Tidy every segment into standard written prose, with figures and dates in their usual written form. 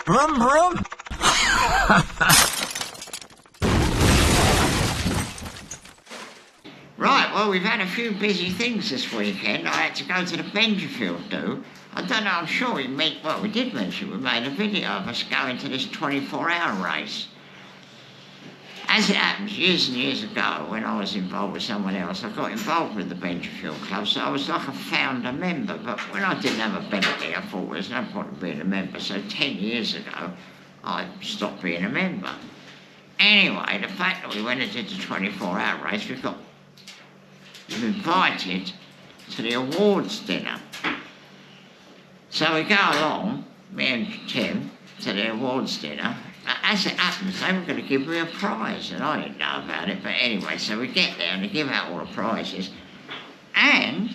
Brum brum. Right, well, we've had a few busy things this weekend. I had to go to the Benjafield do. I don't know, I'm sure we did mention we made a video of us going to this 24-hour race. As it happens, years and years ago, when I was involved with someone else, I got involved with the Benjafield Club, so I was like a founder member. But when I didn't have a Bentley, I thought there was no point in being a member. So 10 years ago, I stopped being a member. Anyway, the fact that we went and did the 24-hour race, we got invited to the awards dinner. So we go along, me and Tim, to the awards dinner. As it happens, they were going to give me a prize, and I didn't know about it. But anyway, so we get there and they give out all the prizes. And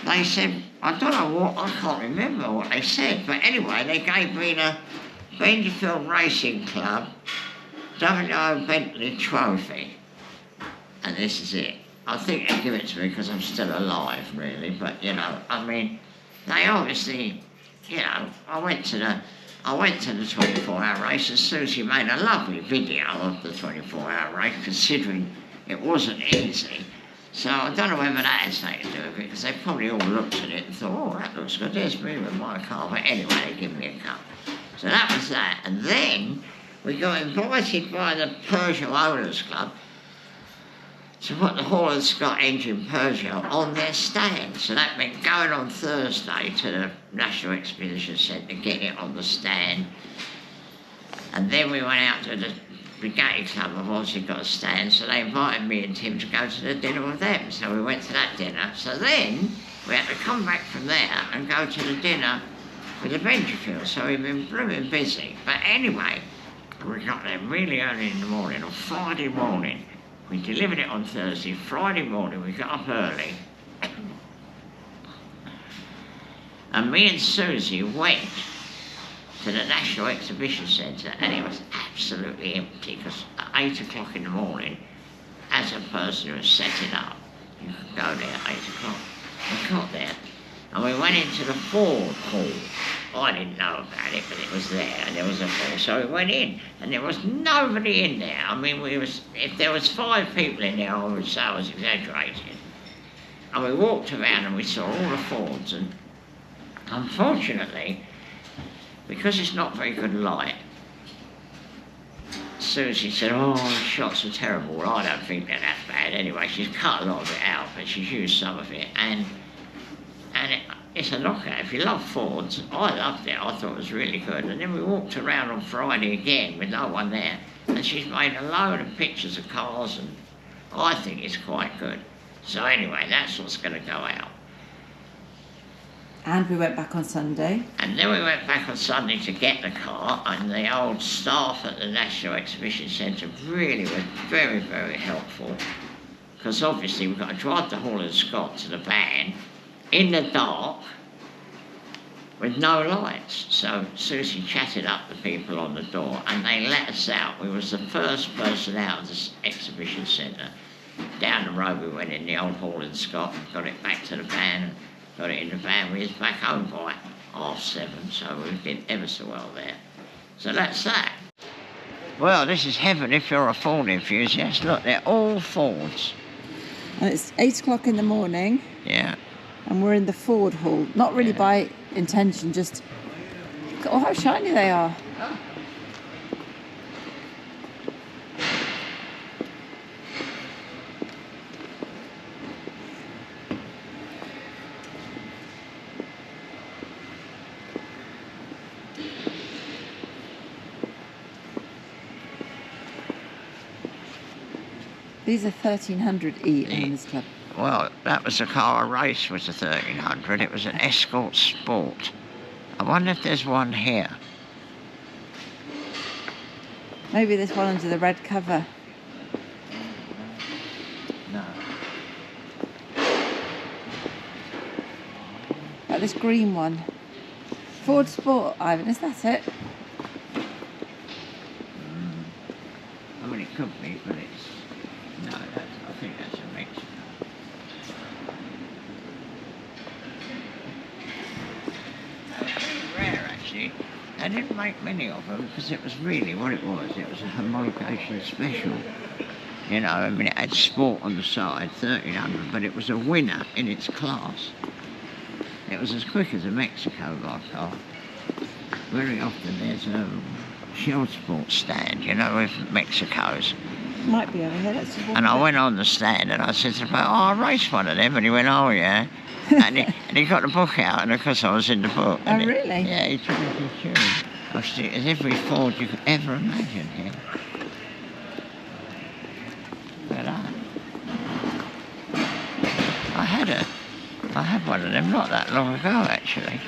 they said, I don't know what, I can't remember what they said, but anyway, they gave me the Benjafield Racing Club W.O. Bentley Trophy. And this is it. I think they give it to me because I'm still alive, really. But, you know, I mean, they obviously, you know, I went to the 24-hour race, and Susie made a lovely video of the 24-hour race, considering it wasn't easy. So I don't know whether that has something to do with it, because they probably all looked at it and thought, oh, that looks good, there's me with my car. But anyway, they give me a cup. So that was that. And then we got invited by the Peugeot Owners Club to put the Hall and Scott engine Peugeot on their stand. So that meant going on Thursday to the National Exposition Centre, getting it on the stand. And then we went out to the Bugattis Club, I've obviously got a stand, so they invited me and Tim to go to the dinner with them. So we went to that dinner. So then we had to come back from there and go to the dinner with the Benjafield. So we've been blooming busy. But anyway, we got there really early in the morning, on Friday morning. We delivered it on Thursday. Friday morning, we got up early. And me and Susie went to the National Exhibition Centre, and it was absolutely empty, because at 8 o'clock in the morning, as a person who was setting up, you could go there at 8 o'clock. We got there, and we went into the Ford Hall. I didn't know about it, but it was there, and there was a hall. So we went in, and there was nobody in there. I mean, if there was 5 people in there, I would say I was exaggerating. And we walked around and we saw all the Fords, and unfortunately, because it's not very good light, Susie said, oh, the shots are terrible. Well, I don't think they're that bad. Anyway, she's cut a lot of it out, but she's used some of it, and it's a knockout. If you love Fords, I loved it. I thought it was really good. And then we walked around on Friday again with no one there, and she's made a load of pictures of cars, and I think it's quite good. So anyway, that's what's going to go out. And we went back on Sunday. And then we went back on Sunday to get the car, and the old staff at the National Exhibition Centre really were very, very helpful, because obviously we've got to drive the Hall and Scott to the van in the dark with no lights. So Susie chatted up the people on the door, and they let us out. We was the first person out of the exhibition centre. Down the road we went in the old Hall and Scott, and got it back to the van, and got it in the van. We was back home by 7:30, so we did ever so well there. So that's that. Well, this is heaven if you're a Ford enthusiast. Look, they're all Fords. And it's 8 o'clock in the morning. Yeah. And we're in the Ford Hall. Not really by intention, just... Oh, how shiny they are. Oh. These are 1300E Owners Club. Well, that was the car I raced, was a 1300. It was an Escort Sport. I wonder if there's one here. Maybe there's one under the red cover. No. Like this green one. Ford Sport, Ivan, is that it? I mean, it could be, but it's... No, I think that's a mix. Rare, actually. They didn't make many of them because it was really what it was. It was a homologation special. You know, I mean, it had sport on the side, 1300, but it was a winner in its class. It was as quick as a Mexico by car. Very often there's a Shell Sport stand, you know, with Mexicos. Might be over here. Let's just walk And I back. went on the stand and I said to him, oh, I raced one of them. And he went, oh, yeah. and he got the book out, and of course I was in the book. Oh, really? Yeah, he took me to the tune. I said, as every Ford you could ever imagine here. But I had one of them not that long ago, actually.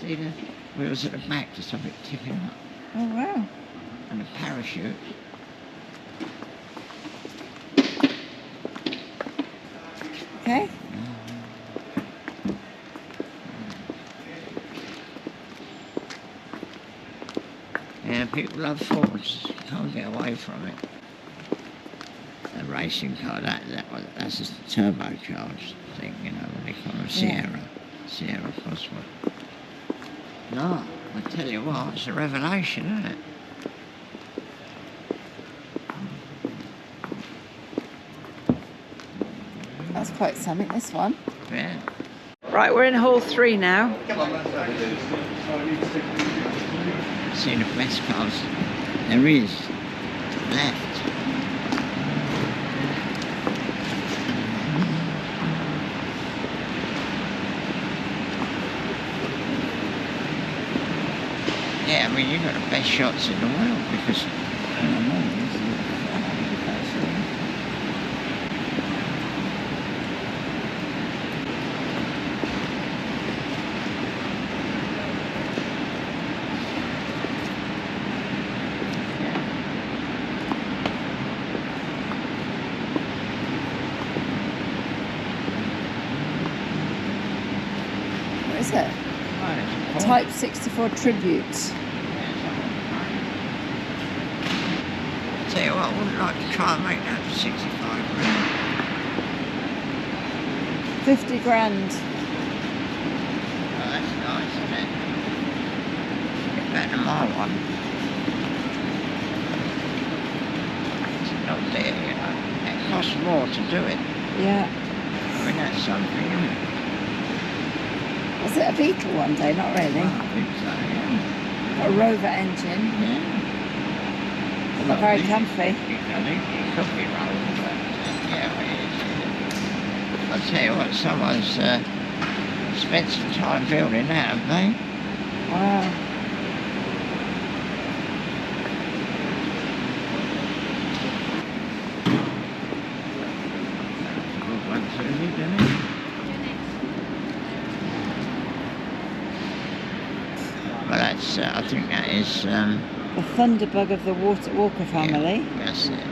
See the wheels at the back to stop it tipping up. Oh, wow. And a parachute. Okay. Yeah, people love Fords. Can't get away from it. A racing car, that's a turbocharged thing, you know, what they call a Sierra. Sierra Cosworth. No, I tell you what, it's a revelation, isn't it? That's quite something, this one. Yeah. Right, we're in hall 3 now. See the best cars there is left. Yeah, I mean, you've got the best shots in the world because, you know, What is it? Type 64 Tribute. Tell you what, I wouldn't like to try and make that for 65 grand. 50 grand. Oh, that's nice, isn't it? It's better than my one. It's not there, you know. It costs more to do it. Yeah. I mean, that's something, isn't it? Was it a Beetle one day? Not really. Well, I think so, yeah. A Rover engine. Yeah. Not very comfy. I think it could be wrong, but yeah, it is. I'll tell you what, someone's spent some time building that, haven't they? Wow. Good one too, didn't it? Well, that's, I think that is... The Thunderbug of the Walker family. Yeah, that's it.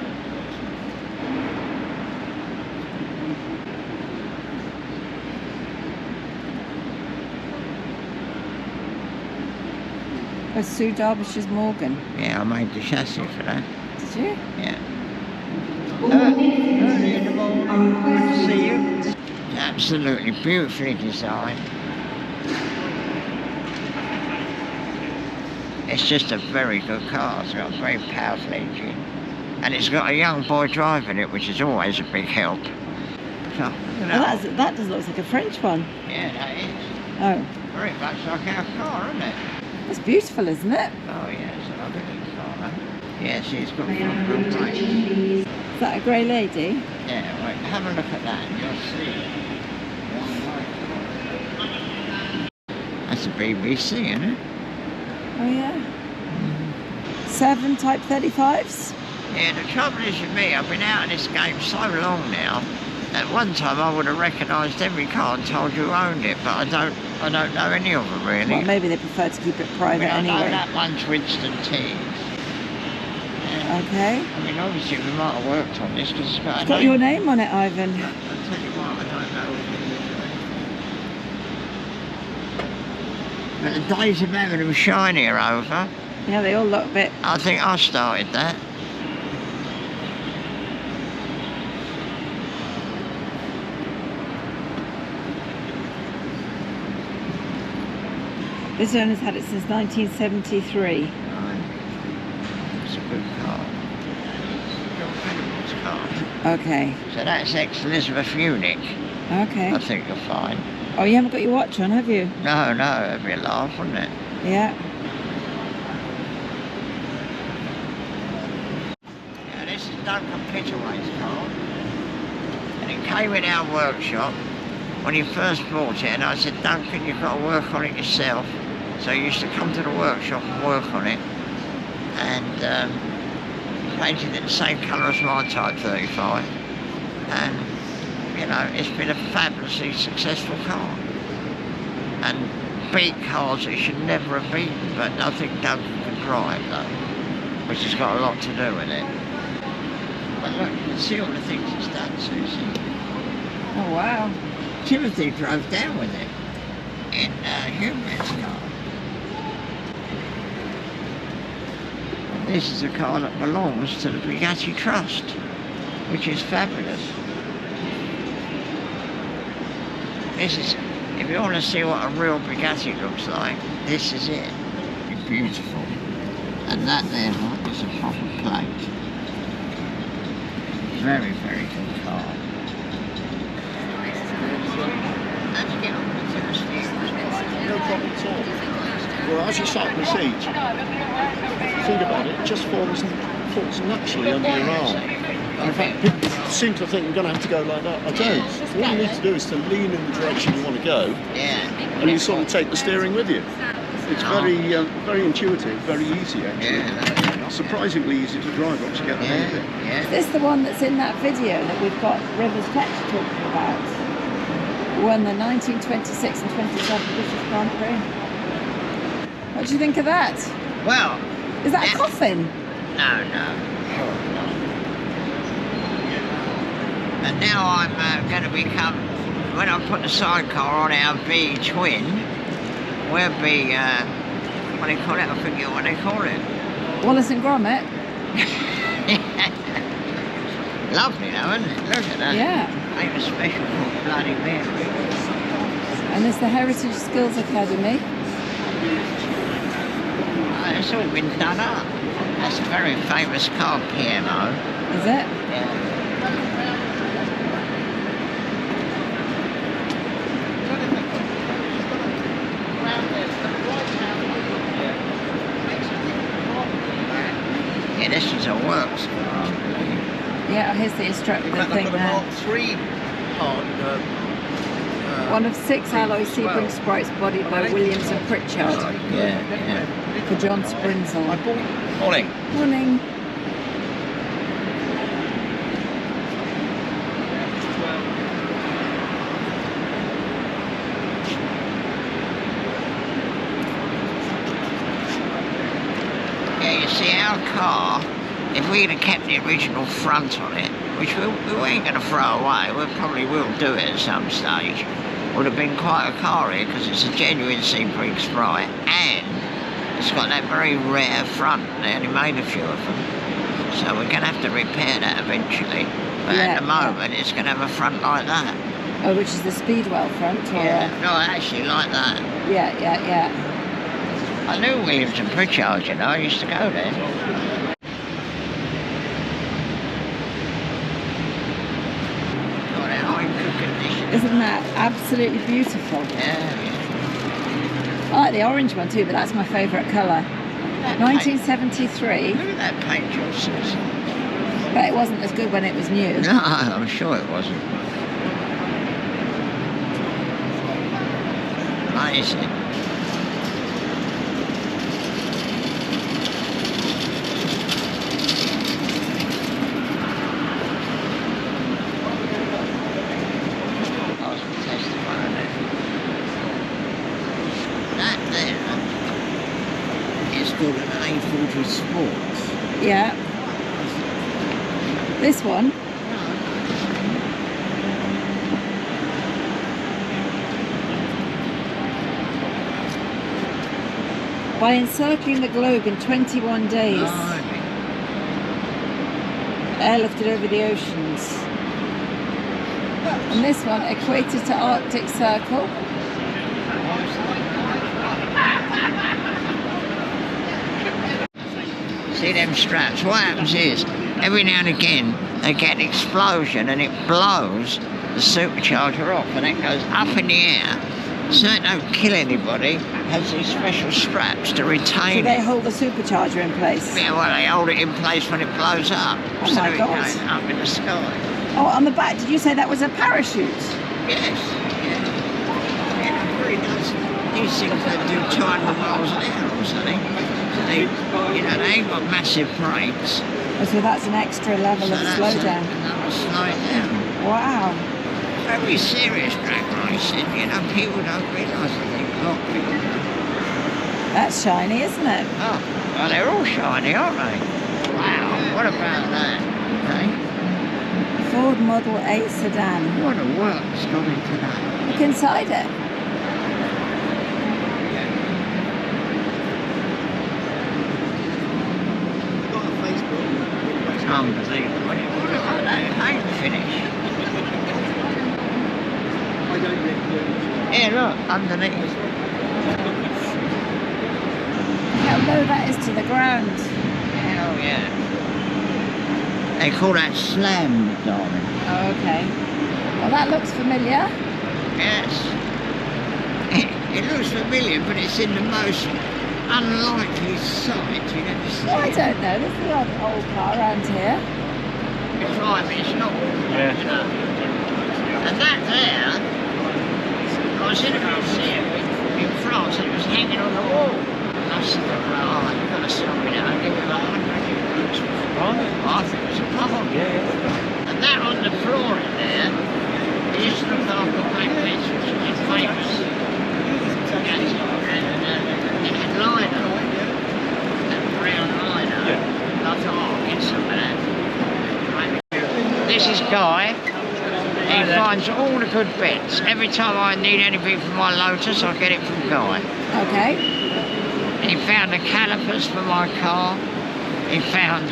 Was Sue Derbyshire's Morgan. Yeah, I made the chassis for that. Did you? Yeah. Early in the morning, good to see you. Absolutely beautifully designed. It's just a very good car. It's got a very powerful engine. And it's got a young boy driving it, which is always a big help. So, you know, Well, that does look like a French one. yeah, that is. Oh. Very much like our car, isn't it? That's beautiful, isn't it? Oh, yeah, it's a lovely little car, huh? Yeah, see, it's got front wheel brakes. Is that a grey lady? Yeah, wait, have a look at that and you'll see. That's a BBC, isn't it? Oh, yeah. 7 Type 35s? Yeah, the trouble is with me, I've been out in this game so long now. At one time I would have recognised every car and told you who owned it, but I don't know any of them really. Well, maybe they prefer to keep it private I know anyway. that one's Winston Teagues. Yeah. Okay. I mean, obviously we might have worked on this because it's got It's got your name on it, Ivan. I'll But the days of having them shinier over, Yeah, they all look a bit. I think I started that. This owner's had it since 1973. It's a good car. It's a car. Okay. So that's ex-Elizabeth Unic, Okay. I think you'll find. Oh, you haven't got your watch on, have you? No, it'd be a laugh, wouldn't it? Yeah. Yeah, this is Duncan Pitterway's car. And it came in our workshop when he first bought it, and I said, Duncan, you've got to work on it yourself. So he used to come to the workshop and work on it. And painted it the same colour as my Type 35. And, you know, it's been a fabulously successful car. And beat cars it should never have beaten, but I think Duncan can drive though, which has got a lot to do with it. But look, you can see all the things it's done, Susie. Oh, wow. Timothy drove down with it in Human's car. This is a car that belongs to the Bugatti Trust, which is fabulous. This is, if you want to see what a real Bugatti looks like, this is it. It's beautiful. And that there, look, is a proper plate. Very, very good car. Let's get on with the steering. No problem at all. Well, as you sat in the seat, think about it, it just falls naturally under your arm. And in fact, people seem to think you're going to have to go like that. I don't. All you need to do is to lean in the direction you want to go, and you sort of take the steering with you. It's very intuitive, very easy actually. Surprisingly easy to drive once you get the hang of it. Is this the one that's in that video that we've got Rivers Fletcher talking about? Won the 1926 and 27 British Grand Prix. What do you think of that? Well, Is that a coffin? No, sure not. And now I'm going to become, when I put the sidecar on our V twin, we'll be, what do you call it? I forget what they call it. Wallace and Gromit? Lovely though, isn't it? Look at that. Yeah. Ain't a special for Bloody Mary. And there's the Heritage Skills Academy. Oh, it's all been done up. That's a very famous car, PMO. Is it? Yeah. Yeah, this is a works car. Yeah, here's the instructor thing there. Mark III part. One of 6 alloy Sebring sprites bodied by Williams and Pritchard Yeah. for John Sprinzel. Morning. Morning. Yeah, you see our car, if we'd have kept the original front on it, which we ain't going to throw away, we probably will do it at some stage, would have been quite a car here because it's a genuine Sebring Sprite and it's got that very rare front. They only made a few of them. So we're going to have to repair that eventually. But at the moment it's going to have a front like that. Oh, which is the Speedwell front? Or No, actually like that. Yeah. I knew Williams and Pritchard, you know, I used to go there. Isn't that absolutely beautiful? Yeah. I like the orange one too, but that's my favourite colour. 1973. Look at that paint job, Susan. But it wasn't as good when it was new. No, I'm sure it wasn't. Amazing. Called an A40 Sport. Yeah. This one? By encircling the globe in 21 days. Blimey. Airlifted over the oceans. And this one, equator to Arctic Circle. See them straps? What happens is, every now and again, they get an explosion and it blows the supercharger off and it goes up in the air. So it don't kill anybody, has these special straps to retain So they it. hold the supercharger in place. Yeah, well, they hold it in place when it blows up. Oh so my it God. goes up in the sky. Oh, on the back, did you say that was a parachute? Yes, yeah. Yeah, it really does. These things they do 200 miles an hour or something. So they, they ain't got massive brakes. Oh, so that's an extra level So of that's slowdown. another slowdown. Wow. Very serious drag racing, people don't realise it. They got people. That's shiny, isn't it? Oh, well, they're all shiny, aren't they? Wow, what about that? Okay. Ford Model A sedan. What a work's gone into that. Look inside it. Got a Facebook. It's unbelievable. Look at that paint finish. I don't get clues. Yeah, look, underneath. How low that is to the ground. Hell yeah. They call that slam, darling. Oh, okay. Well, that looks familiar. Yes. It looks familiar, but it's in the most unlikely site you've ever seen. Well, I don't know. There's the odd old car around here. It's right, but it's not. And that there, I was in a museum in France and it was hanging on the wall. And I said, oh, you've got to stop me now. I'll give you about 100 euros. I think it's a problem. And that on the floor in there, it used to look after Bugattis, which is famous. And it had liner, that brown liner. I thought, oh, I'll get some of that. This is Guy. He finds all the good bits. Every time I need anything from my Lotus, I get it from Guy. Okay. He found the calipers for my car. He found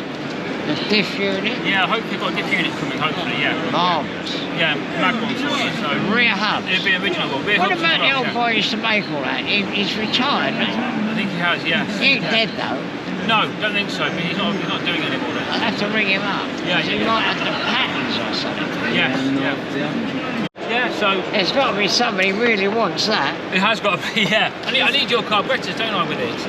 the diff unit. Yeah, I hope you've got a diff unit coming, hopefully, yeah. Marvellous. Yeah, mag one for you, so... Rear hubs. It'll be original one. Rear What hubs about as the well, old yeah. boy who used to make all that? He's retired now. I think he has, yes. He ain't dead though. No, don't think so, but he's not doing it anymore then. I'll have to ring him up. Yeah, He yeah. might have the patterns or something. Yes, yeah. Yeah, so There's got to be somebody who really wants that. it has got to be, yeah. I need your carburetors, don't I, with it?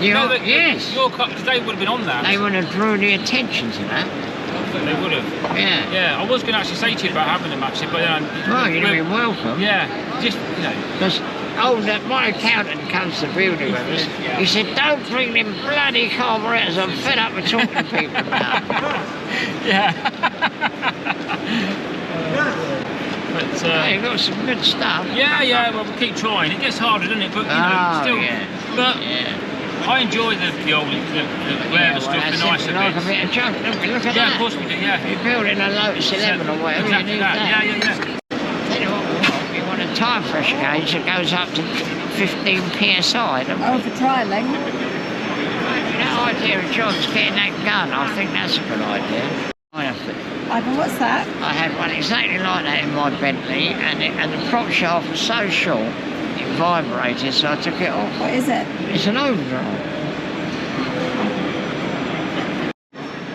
Yes. Your car, because they would have been on that. They would have drawn the attention to that. They would have. Yeah. Yeah, I was going to actually say to you about having them actually, but Well, you'd have been welcome. yeah, just, Because my accountant comes to building with us. He said, don't bring them bloody carburetors. I'm fed up with talking to people about them. yeah. But, They've got some good stuff. yeah, well, we'll keep trying. It gets harder, doesn't it? But, still. Yeah. But Yeah. I enjoy the old, the rarer stuff, the nicer like a bits. bit of junk. Look at Yeah, that. of course we do, yeah. You're building a Lotus 11 or whatever, Exactly you need that. that. Yeah. Tell you what we want, we want a tyre pressure gauge that goes up to 15 psi. don't we? Oh, for trialling. That idea of John's getting that gun, I think that's a good idea. Ivan, what's that? I had one exactly like that in my Bentley, and the prop shaft was so short, it vibrated, so I took it off. What is it? It's an overdrive.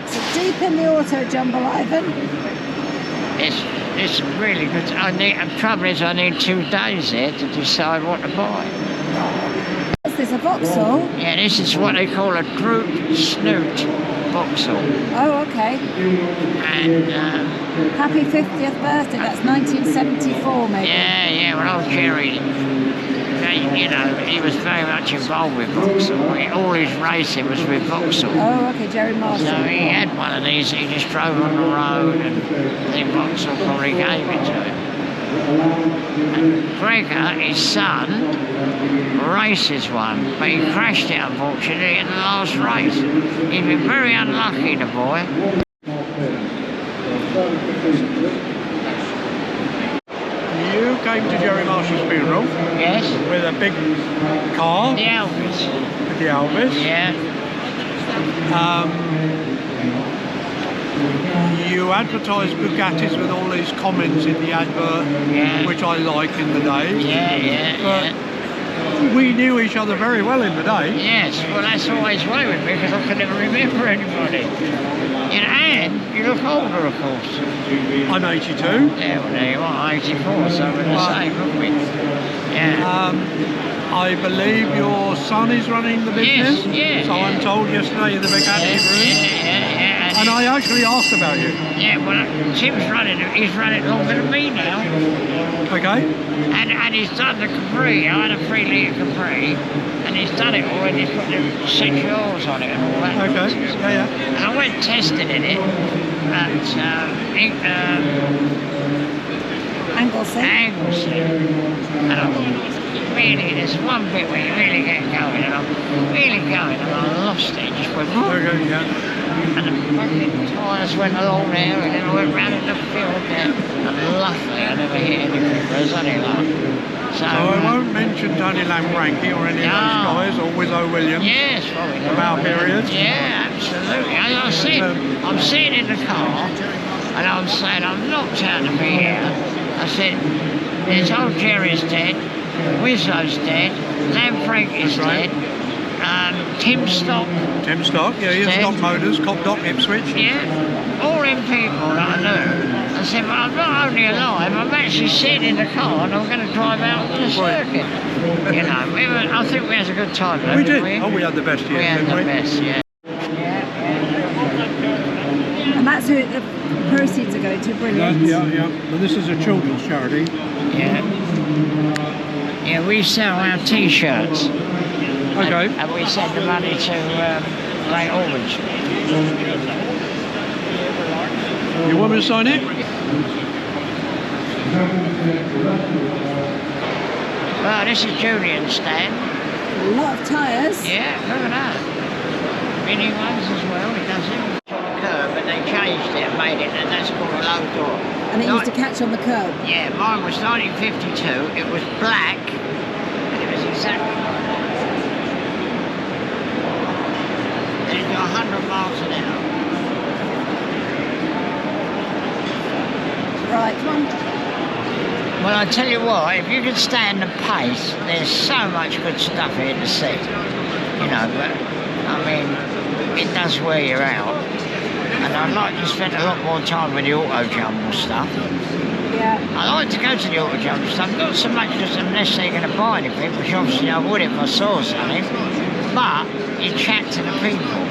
So deep in the auto jumble, Ivan. It's really good. The trouble is I need 2 days here to decide what to buy. Is this a Vauxhall? Yeah, this is what they call a droop snoot Vauxhall. Oh, okay. And Happy 50th birthday. That's 1974, maybe. yeah, well, old Jerry, he was very much involved with Vauxhall. All his racing was with Vauxhall. Oh, okay, Jerry Marshall. So he had one of these, he just drove on the road, and I think Vauxhall probably gave it to him. And Gregor, his son, races one, but he crashed it unfortunately in the last race. He'd been very unlucky, the boy. You came to Jerry Marshall's funeral Yes? with a big car. The Alvis. with the Alvis. Yeah. You advertised Bugattis with all these comments in the advert, Yeah. which I like in the day. Yeah. But we knew each other very well in the day. Yes, well that's always way with me because I can never remember anybody. You know, and you look older, of course. I'm 82. Yeah, well there you are, 84, so we're the same, aren't we? Yeah. I believe your son is running the business. Yes, so I'm told yesterday in the Bugatti room. Yeah. And I actually asked about you. Yeah, well, Tim's running it. He's run it longer than me now. Okay. And he's done the Capri. I had a 3 litre Capri. And he's done it all. And he's put the 6 yours on it and all that. Okay. Yeah. And I went testing in it at Anglesey. And really, there's one bit where you really get going. And I'm really going. And I lost it. Just went, Okay, yeah. and the fucking tyres went along there, and then I went round in the field there, and luckily I never hit anything, but it was only luck. So I won't mention Tony Lamranki or any of those guys, or Wizzo Williams. Yes, probably Of our period. Yeah, absolutely. As I said, I'm sitting in the car, and I'm saying, I'm knocked out to be here. I said, there's old Jerry's dead, Wizzo's dead, Lamranki's dead, Tim Stock. Tim Stock, yeah, he's Stock Motors, Cop Dock, Ipswich. Yeah, all them people that I knew. I said, well, I'm not only alive, I'm actually sitting in the car and I'm going to drive out to the circuit. You know, I think we had a good time though, We didn't did. we? Oh, we had the best years, We had didn't the we? best, yeah. And that's who the proceeds are going to. Brilliant. Yeah. Well, this is a children's charity. Yeah. Yeah, we sell our T-shirts. Okay. And we send the money to Great Ormond. You want me to sign it? Well, this is Julian's stand. A lot of tyres. Yeah, look at that. Mini ones as well, it does it. On the curb, and they changed it and made it, and that's called a low door. And it used to catch on the curb. Yeah, mine was 1952. It was black, and it was exactly like that. And it got 100 miles an hour. Right, come on. Well, I tell you what, if you can stand the pace, there's so much good stuff here to see. You know, but I mean, it does wear you out. And I'd like to spend a lot more time with the auto jumble stuff. Yeah. I like to go to the auto jumble stuff, not so much because unless they're going to buy anything, which obviously I would if I saw something, but you chat to the people.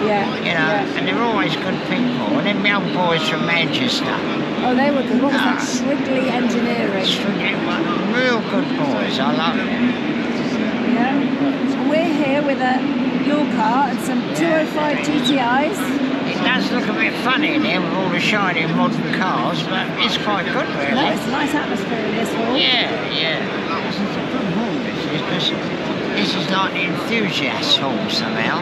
Yeah. You know, and they're always good people. And then the old boys from Manchester. Oh, they were good. What was that? Strigley Engineering. Real good boys, I love them. Yeah. And we're here with your car and some 205 GTIs. It does look a bit funny in here with all the shiny modern cars, but it's quite good really. No, it's a nice atmosphere in this hall. Yeah. This is a good hall, this is like the enthusiast hall somehow.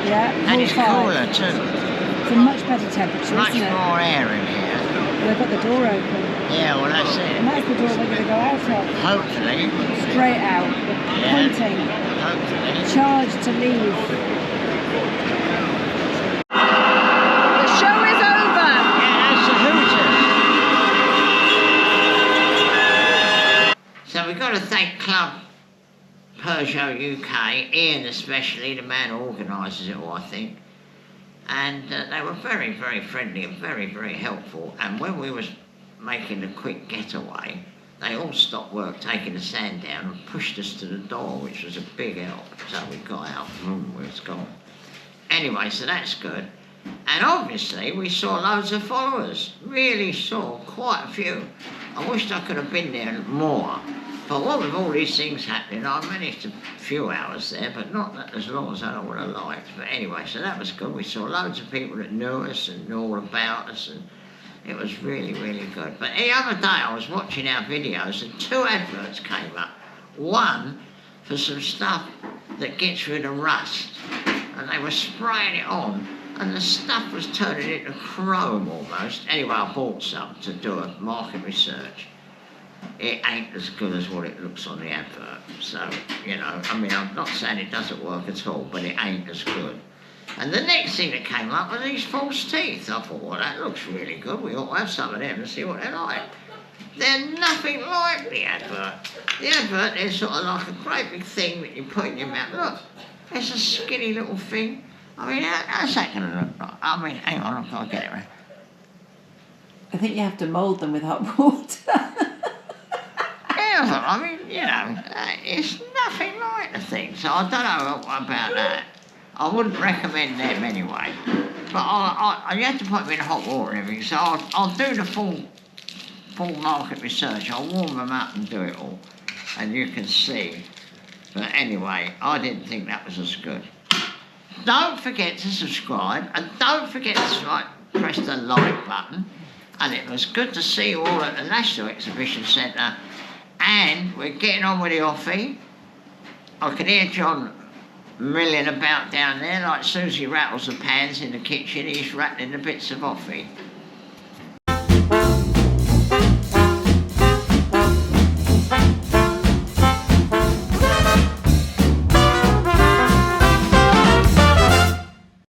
Yeah. And it's hall cooler 5. too. It's a much better temperature, Much isn't it? more air in here. Well, they've got the door open. Yeah, well that's And it. that's the door we're going to go out of. Hopefully. Straight out. Pointing. Hopefully. Charge to leave. The show is over. Yeah, that's the Hooters. So we've got to thank Club Peugeot UK, Ian especially, the man who organises it all, I think. And they were very, very friendly and very, very helpful. And when we was making a quick getaway, they all stopped work taking the sand down and pushed us to the door, which was a big help. So we got out, boom, it's gone. Anyway, so that's good. And obviously we saw loads of followers, really saw quite a few. I wished I could have been there more. But what with all these things happening, I managed a few hours there, but not that as long as I would have liked. But anyway, so that was good. We saw loads of people that knew us and knew all about us, and it was really, really good. But the other day I was watching our videos and 2 adverts came up. One for some stuff that gets rid of rust, and they were spraying it on, and the stuff was turning into chrome almost. Anyway, I bought some to do a market research. it ain't as good as what it looks on the advert. So, you know, I mean, I'm not saying it doesn't work at all, but it ain't as good. And the next thing that came up were these false teeth. I thought, well, that looks really good. We ought to have some of them and see what they're like. They're nothing like the advert. The advert is sort of like a great big thing that you put in your mouth. Look, it's a skinny little thing. I mean, how's that going to look like? I mean, hang on, I've got to get it right. I think you have to mould them with hot water. Yeah, I mean, you know, it's nothing like the thing. So I don't know about that. I wouldn't recommend them anyway. But you have to put them in hot water and everything. So I'll do the full market research. I'll warm them up and do it all. And you can see. But anyway, I didn't think that was as good. Don't forget to subscribe. And don't forget to press the like button. And it was good to see you all at the National Exhibition Centre. And we're getting on with the offie. I can hear John milling about down there, like Susie rattles the pans in the kitchen, he's rattling the bits of offie.